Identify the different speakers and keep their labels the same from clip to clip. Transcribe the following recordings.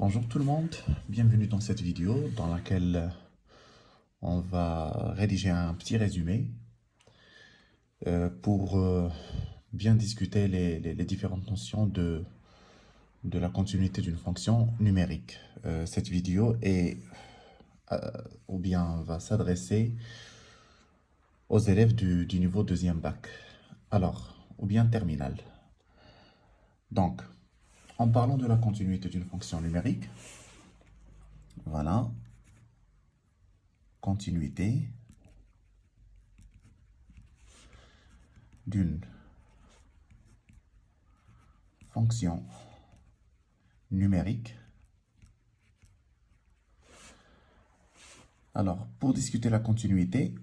Speaker 1: Bonjour tout le monde, bienvenue dans cette vidéo dans laquelle on va rédiger un petit résumé pour bien discuter les différentes notions de la continuité d'une fonction numérique. Cette vidéo ou bien va s'adresser aux élèves du niveau deuxième bac, alors, ou bien terminale. Donc, en parlant de la continuité d'une fonction numérique, voilà, continuité d'une fonction numérique. Alors, pour discuter la continuité,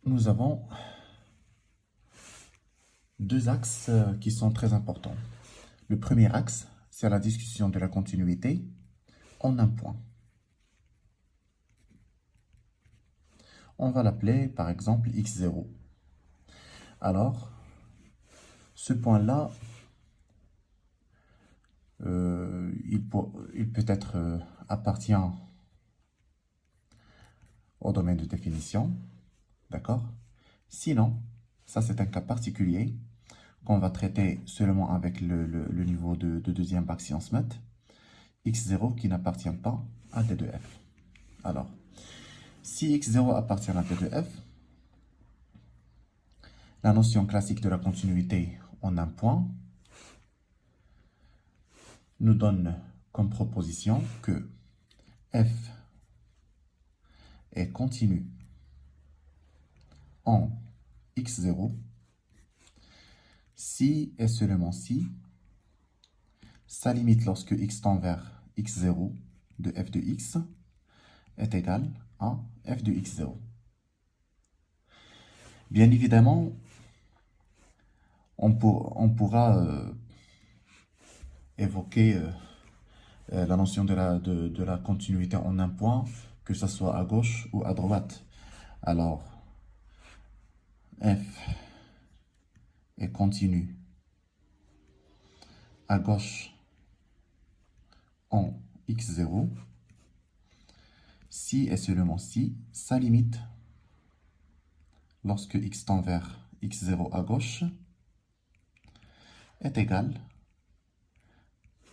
Speaker 1: nous avons deux axes qui sont très importants. Le premier axe, c'est la discussion de la continuité en un point. On va l'appeler par exemple x0. Alors, ce point-là, il peut être appartient au domaine de définition, d'accord? Sinon, ça c'est un cas particulier qu'on va traiter seulement avec le niveau de deuxième bac sciences maths, x0 qui n'appartient pas à D de f. Alors, si x0 appartient à D de f, la notion classique de la continuité en un point nous donne comme proposition que f est continu en x0 si et seulement si sa limite lorsque x tend vers x0 de f de x est égal à f de x0. Bien évidemment, on pourra évoquer la notion de la continuité en un point, que ce soit à gauche ou à droite. Alors, f est continu à gauche en x0 si et seulement si sa limite lorsque x tend vers x0 à gauche est égale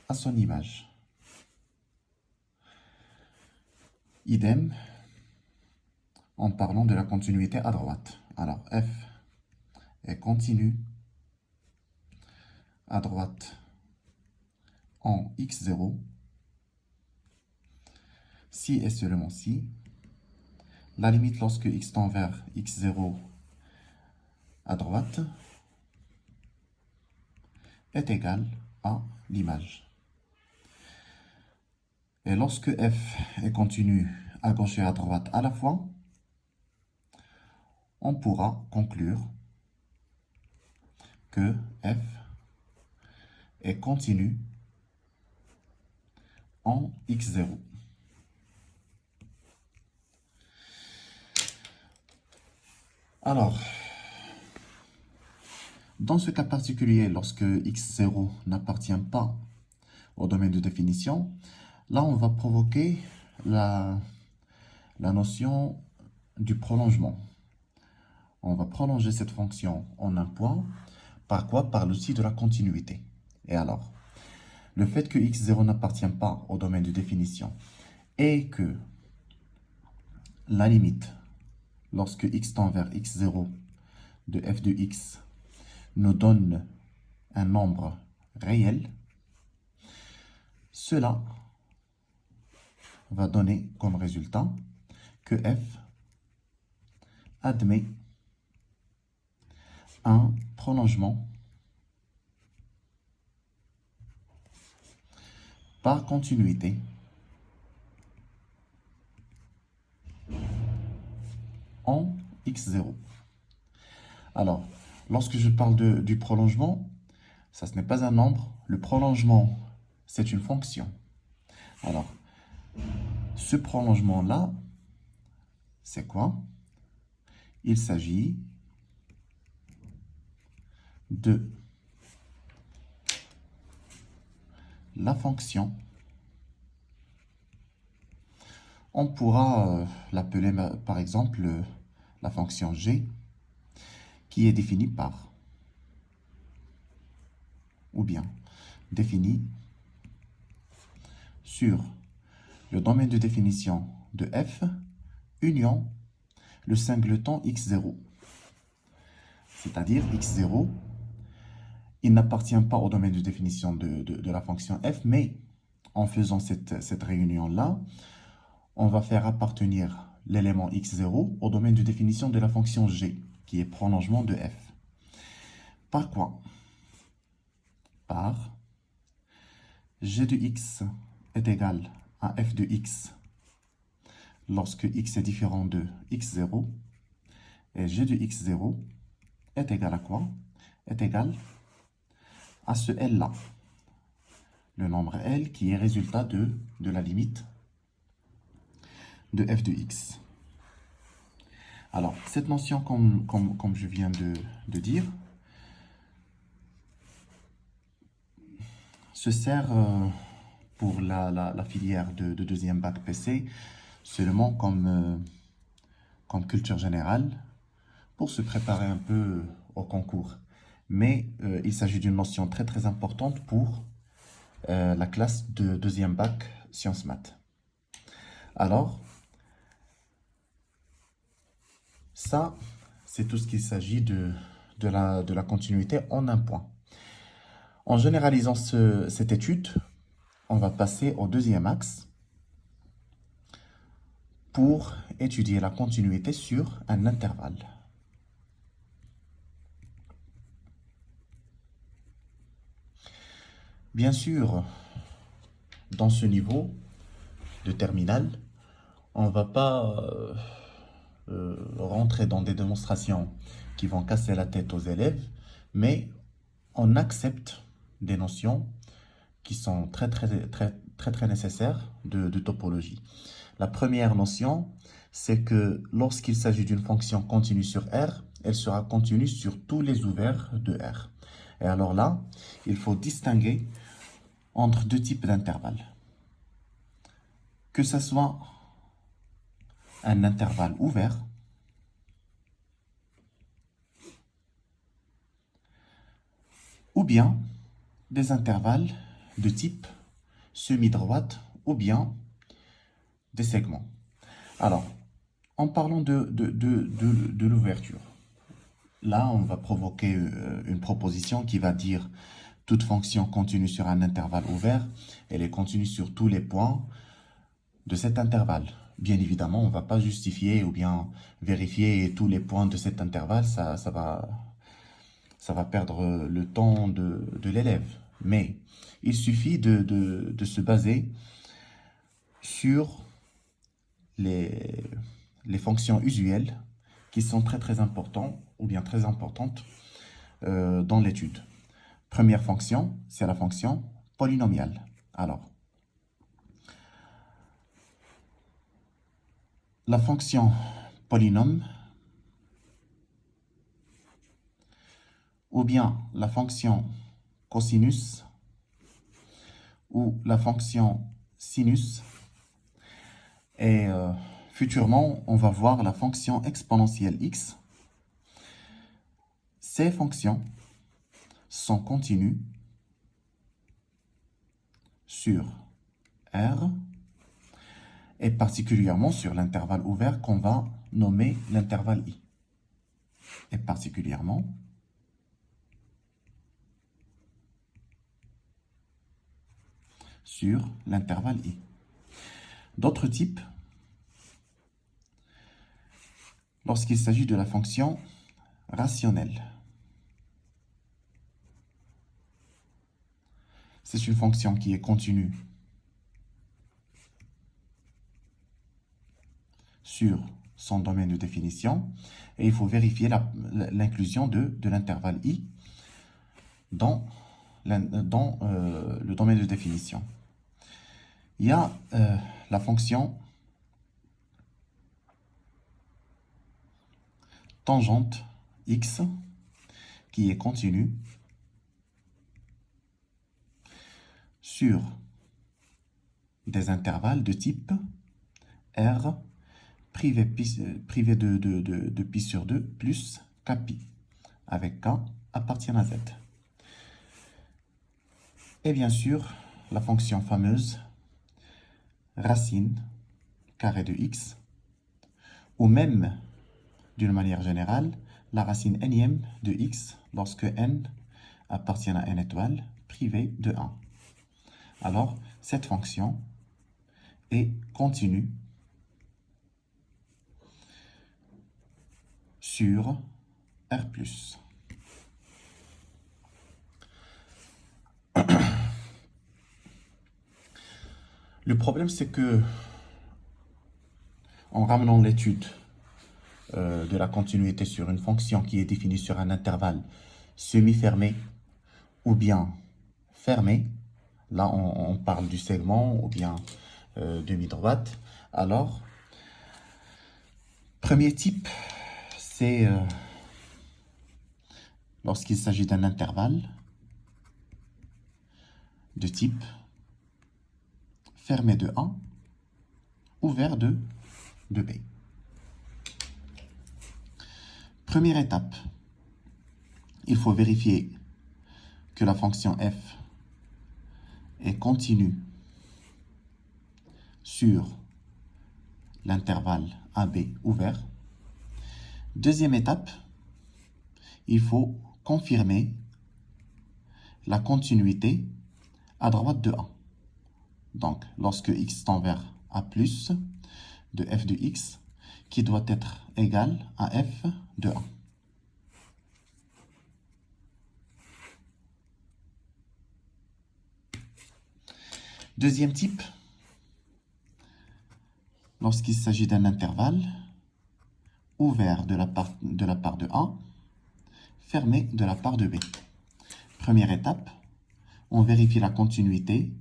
Speaker 1: à son image. Idem en parlant de la continuité à droite. Alors f est continu à droite en x0 si et seulement si la limite lorsque x tend vers x0 à droite est égale à l'image. Et lorsque f est continu à gauche et à droite à la fois, on pourra conclure que f est continu en x0. Alors, dans ce cas particulier, lorsque x0 n'appartient pas au domaine de définition, là on va provoquer la notion du prolongement. On va prolonger cette fonction en un point. Par quoi? Par l'outil de la continuité. Et alors, le fait que x0 n'appartient pas au domaine de définition et que la limite, lorsque x tend vers x0 de f de x, nous donne un nombre réel, cela va donner comme résultat que f admet un prolongement par continuité en x0. Alors, lorsque je parle du prolongement, ça ce n'est pas un nombre. Le prolongement, c'est une fonction. Alors, ce prolongement-là, c'est quoi? Il s'agit de la fonction On pourra l'appeler par exemple la fonction g qui est définie par, ou bien définie sur le domaine de définition de f union le singleton x0. C'est-à-dire x0, il n'appartient pas au domaine de définition de la fonction f, mais en faisant cette réunion-là, on va faire appartenir l'élément x0 au domaine de définition de la fonction g, qui est prolongement de f. Par quoi? Par g de x est égal à f de x lorsque x est différent de x0, et g de x0 est égal à quoi? Est égal à ce L-là, le nombre L qui est résultat de la limite de f de x. Alors, cette notion, comme je viens de dire, se sert pour la filière de deuxième bac PC seulement comme culture générale pour se préparer un peu au concours. Mais il s'agit d'une notion très très importante pour la classe de deuxième bac sciences maths. Alors, ça, c'est tout ce qu'il s'agit de la continuité en un point. En généralisant cette étude, on va passer au deuxième axe pour étudier la continuité sur un intervalle. Bien sûr, dans ce niveau de terminale, on ne va pas rentrer dans des démonstrations qui vont casser la tête aux élèves, mais on accepte des notions qui sont très nécessaires de topologie. La première notion, c'est que lorsqu'il s'agit d'une fonction continue sur R, elle sera continue sur tous les ouverts de R. Et alors là, il faut distinguer entre deux types d'intervalles. Que ce soit un intervalle ouvert ou bien des intervalles de type semi-droite ou bien des segments. Alors, en parlant de l'ouverture, là, on va provoquer une proposition qui va dire toute fonction continue sur un intervalle ouvert, elle est continue sur tous les points de cet intervalle. Bien évidemment, on ne va pas justifier ou bien vérifier tous les points de cet intervalle, ça va perdre le temps de l'élève. Mais il suffit de se baser sur les fonctions usuelles qui sont très importantes ou bien très importantes dans l'étude. Première fonction, c'est la fonction polynomiale. Alors, la fonction polynôme ou bien la fonction cosinus ou la fonction sinus et futurement on va voir la fonction exponentielle x. Ces fonctions sont continues sur R et particulièrement sur l'intervalle ouvert qu'on va nommer l'intervalle I. Et particulièrement sur l'intervalle I. D'autres types, lorsqu'il s'agit de la fonction rationnelle. C'est une fonction qui est continue sur son domaine de définition et il faut vérifier l'inclusion de l'intervalle I dans le domaine de définition. Il y a la fonction tangente x qui est continue sur des intervalles de type R privé de pi sur 2 plus kpi, avec k appartient à z. Et bien sûr, la fonction fameuse racine carré de x, ou même, d'une manière générale, la racine nème de x lorsque n appartient à n étoile privée de 1. Alors, cette fonction est continue sur R+. Le problème, c'est que, en ramenant l'étude de la continuité sur une fonction qui est définie sur un intervalle semi-fermé ou bien fermé, là on parle du segment ou bien demi-droite, alors, premier type, c'est lorsqu'il s'agit d'un intervalle de type fermé de 1, ouvert de b. Première étape, il faut vérifier que la fonction f est continue sur l'intervalle AB ouvert. Deuxième étape, il faut confirmer la continuité à droite de 1. Donc, lorsque x tend vers A+, de f de x, qui doit être égal à f de 1. Deuxième type, lorsqu'il s'agit d'un intervalle ouvert de la part de A, fermé de la part de B. Première étape, on vérifie la continuité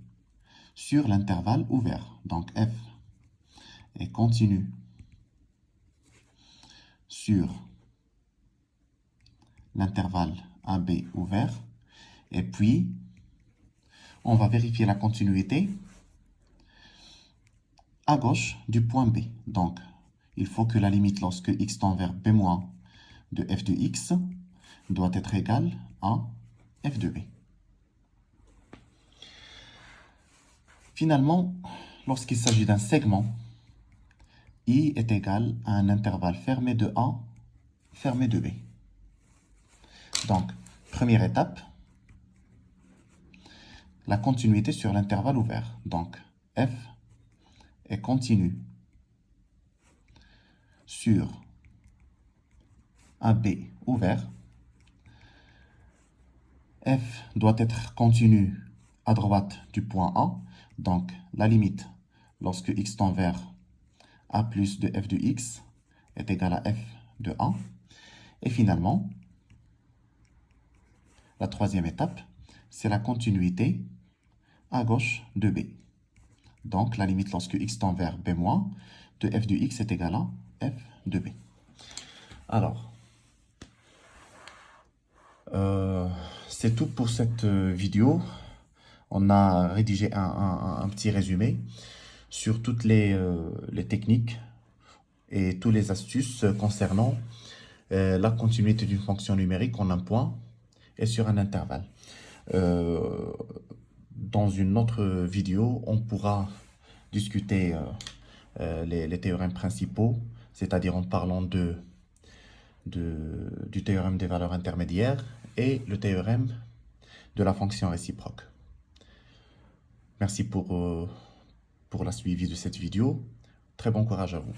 Speaker 1: sur l'intervalle ouvert. Donc f est continu sur l'intervalle AB ouvert. Et puis, on va vérifier la continuité à gauche du point B. Donc, il faut que la limite lorsque x tend vers B- de f de x doit être égale à f de B. Finalement, lorsqu'il s'agit d'un segment, I est égal à un intervalle fermé de A, fermé de B. Donc, première étape, la continuité sur l'intervalle ouvert. Donc, f est continu sur AB ouvert. F doit être continu à droite du point A. Donc, la limite, lorsque x tend vers A plus de f de x est égal à f de A. Et finalement, la troisième étape, c'est la continuité à gauche de B. Donc, la limite lorsque x tend vers B- de f de x est égal à f de B. Alors, c'est tout pour cette vidéo. On a rédigé un petit résumé sur toutes les techniques et toutes les astuces concernant la continuité d'une fonction numérique en un point et sur un intervalle. Dans une autre vidéo, on pourra discuter les théorèmes principaux, c'est-à-dire en parlant du théorème des valeurs intermédiaires et le théorème de la fonction réciproque. Merci pour la suivi de cette vidéo. Très bon courage à vous.